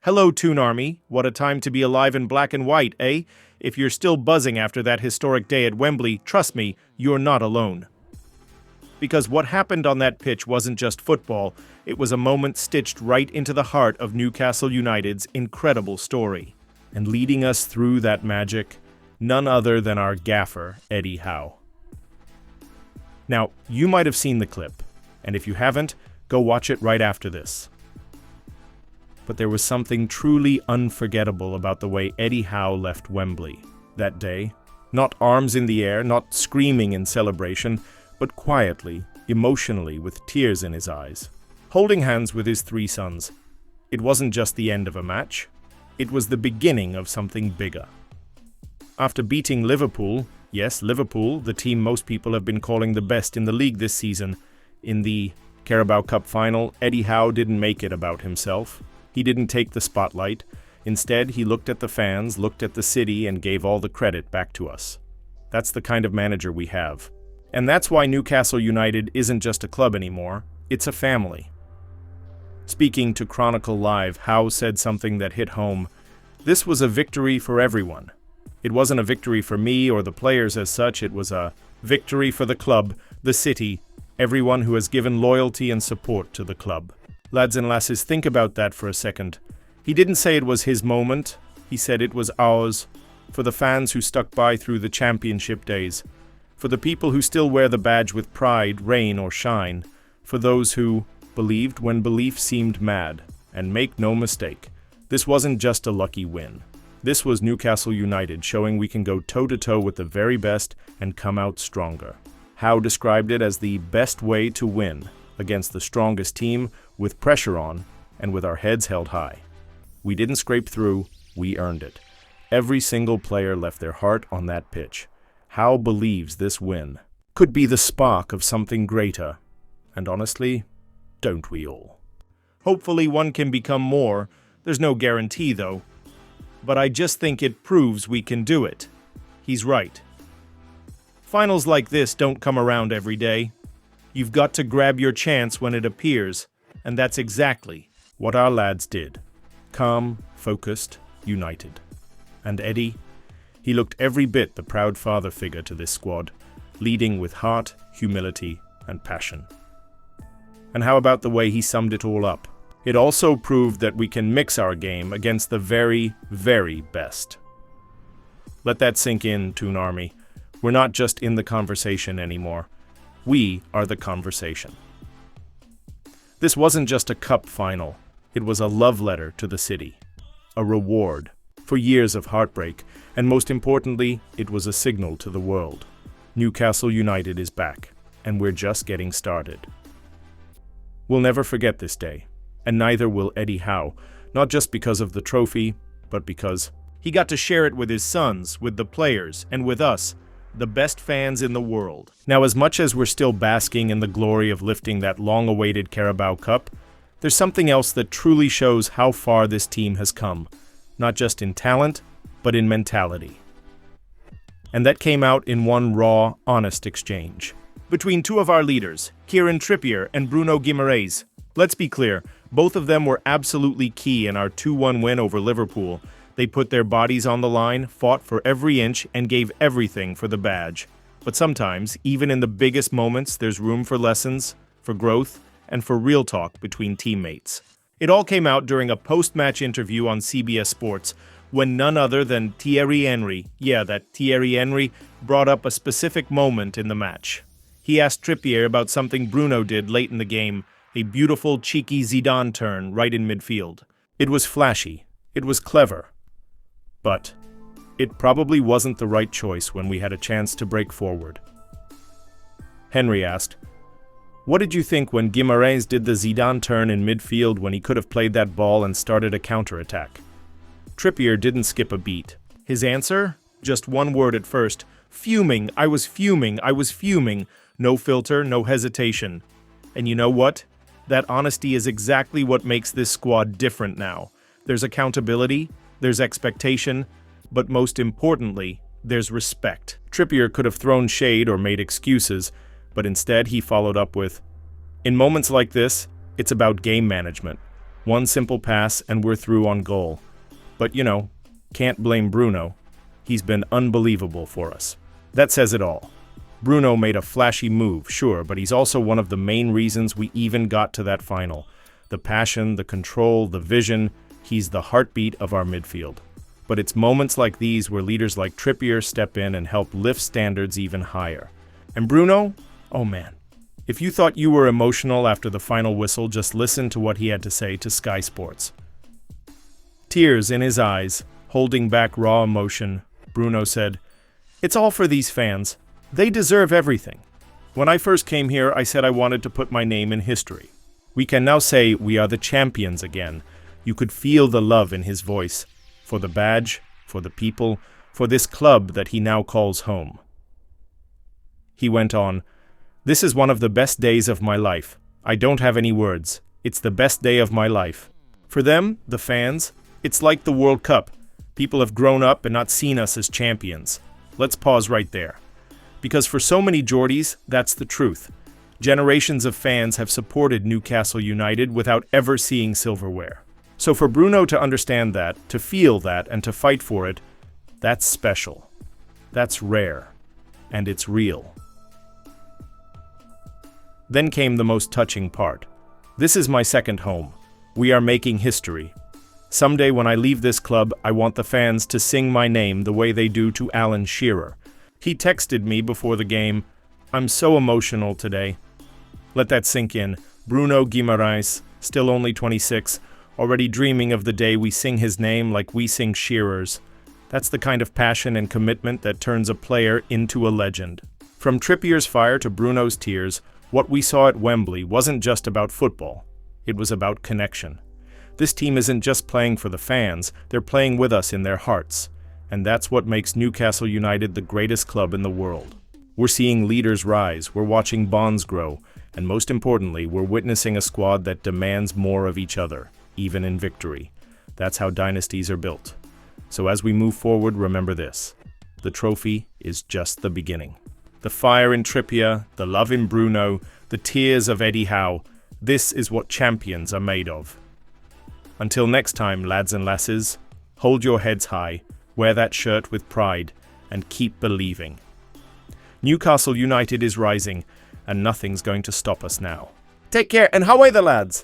Hello, Toon Army. What a time to be alive in black and white, eh? If you're still buzzing after that historic day at Wembley, trust me, you're not alone. Because what happened on that pitch wasn't just football, it was a moment stitched right into the heart of Newcastle United's incredible story. And leading us through that magic, none other than our gaffer, Eddie Howe. Now, you might have seen the clip, and if you haven't, go watch it right after this. But there was something truly unforgettable about the way Eddie Howe left Wembley that day. Not arms in the air, not screaming in celebration, but quietly, emotionally, with tears in his eyes, holding hands with his three sons. It wasn't just the end of a match, it was the beginning of something bigger. After beating Liverpool, yes, Liverpool, the team most people have been calling the best in the league this season, in the Carabao Cup final, Eddie Howe didn't make it about himself. He didn't take the spotlight. Instead, he looked at the fans, looked at the city, and gave all the credit back to us. That's the kind of manager we have. And that's why Newcastle United isn't just a club anymore, it's a family. Speaking to Chronicle Live, Howe said something that hit home. This was a victory for everyone. It wasn't a victory for me or the players as such, it was a victory for the club, the city, everyone who has given loyalty and support to the club. Lads and lasses, think about that for a second. He didn't say it was his moment, he said it was ours, for the fans who stuck by through the championship days, for the people who still wear the badge with pride, rain or shine, for those who believed when belief seemed mad. And make no mistake, this wasn't just a lucky win. This was Newcastle United showing we can go toe-to-toe with the very best and come out stronger. Howe described it as the best way to win, against the strongest team, with pressure on, and with our heads held high. We didn't scrape through, we earned it. Every single player left their heart on that pitch. Howe believes this win could be the spark of something greater. And honestly, don't we all? Hopefully one can become more. There's no guarantee though. But I just think it proves we can do it. He's right. Finals like this don't come around every day. You've got to grab your chance when it appears, and that's exactly what our lads did. Calm, focused, united. And Eddie? He looked every bit the proud father figure to this squad, leading with heart, humility, and passion. And how about the way he summed it all up? It also proved that we can mix our game against the very, very best. Let that sink in, Toon Army. We're not just in the conversation anymore. We are the conversation. This wasn't just a cup final. It was a love letter to the city. A reward for years of heartbreak. And most importantly, it was a signal to the world. Newcastle United is back, and we're just getting started. We'll never forget this day, and neither will Eddie Howe, not just because of the trophy, but because he got to share it with his sons, with the players, and with us, the best fans in the world. Now, as much as we're still basking in the glory of lifting that long-awaited Carabao Cup, there's something else that truly shows how far this team has come, not just in talent, but in mentality. And that came out in one raw, honest exchange between two of our leaders, Kieran Trippier and Bruno Guimaraes. Let's be clear, both of them were absolutely key in our 2-1 win over Liverpool. They put their bodies on the line, fought for every inch, and gave everything for the badge. But sometimes, even in the biggest moments, there's room for lessons, for growth, and for real talk between teammates. It all came out during a post-match interview on CBS Sports, when none other than Thierry Henry, brought up a specific moment in the match. He asked Trippier about something Bruno did late in the game, a beautiful, cheeky Zidane turn right in midfield. It was flashy. It was clever. But it probably wasn't the right choice when we had a chance to break forward. Henry asked, "What did you think when Guimaraes did the Zidane turn in midfield when he could have played that ball and started a counter-attack?" Trippier didn't skip a beat. His answer? Just one word at first. Fuming. I was fuming. I was fuming. No filter, no hesitation. And you know what? That honesty is exactly what makes this squad different now. There's accountability, there's expectation, but most importantly, there's respect. Trippier could have thrown shade or made excuses, but instead he followed up with, "In moments like this, it's about game management. One simple pass and we're through on goal. But can't blame Bruno. He's been unbelievable for us. That says it all. Bruno made a flashy move, sure, but he's also one of the main reasons we even got to that final. The passion, the control, the vision, he's the heartbeat of our midfield. But it's moments like these where leaders like Trippier step in and help lift standards even higher. And Bruno? Oh man. If you thought you were emotional after the final whistle, just listen to what he had to say to Sky Sports. Tears in his eyes, holding back raw emotion, Bruno said, "It's all for these fans. They deserve everything. When I first came here, I said I wanted to put my name in history. We can now say we are the champions again." You could feel the love in his voice, for the badge, for the people, for this club that he now calls home. He went on, "This is one of the best days of my life. I don't have any words. It's the best day of my life. For them, the fans, it's like the World Cup. People have grown up and not seen us as champions." Let's pause right there. Because for so many Geordies, that's the truth. Generations of fans have supported Newcastle United without ever seeing silverware. So for Bruno to understand that, to feel that, and to fight for it, that's special. That's rare. And it's real. Then came the most touching part. This is my second home. We are making history. Someday when I leave this club, I want the fans to sing my name the way they do to Alan Shearer. He texted me before the game, "I'm so emotional today." Let that sink in. Bruno Guimaraes, still only 26, already dreaming of the day we sing his name like we sing Shearer's. That's the kind of passion and commitment that turns a player into a legend. From Trippier's fire to Bruno's tears, what we saw at Wembley wasn't just about football. It was about connection. This team isn't just playing for the fans, they're playing with us in their hearts. And that's what makes Newcastle United the greatest club in the world. We're seeing leaders rise, we're watching bonds grow, and most importantly, we're witnessing a squad that demands more of each other, even in victory. That's how dynasties are built. So as we move forward, remember this. The trophy is just the beginning. The fire in Trippier, the love in Bruno, the tears of Eddie Howe, this is what champions are made of. Until next time, lads and lasses, hold your heads high, wear that shirt with pride, and keep believing. Newcastle United is rising, and nothing's going to stop us now. Take care, and how are the lads?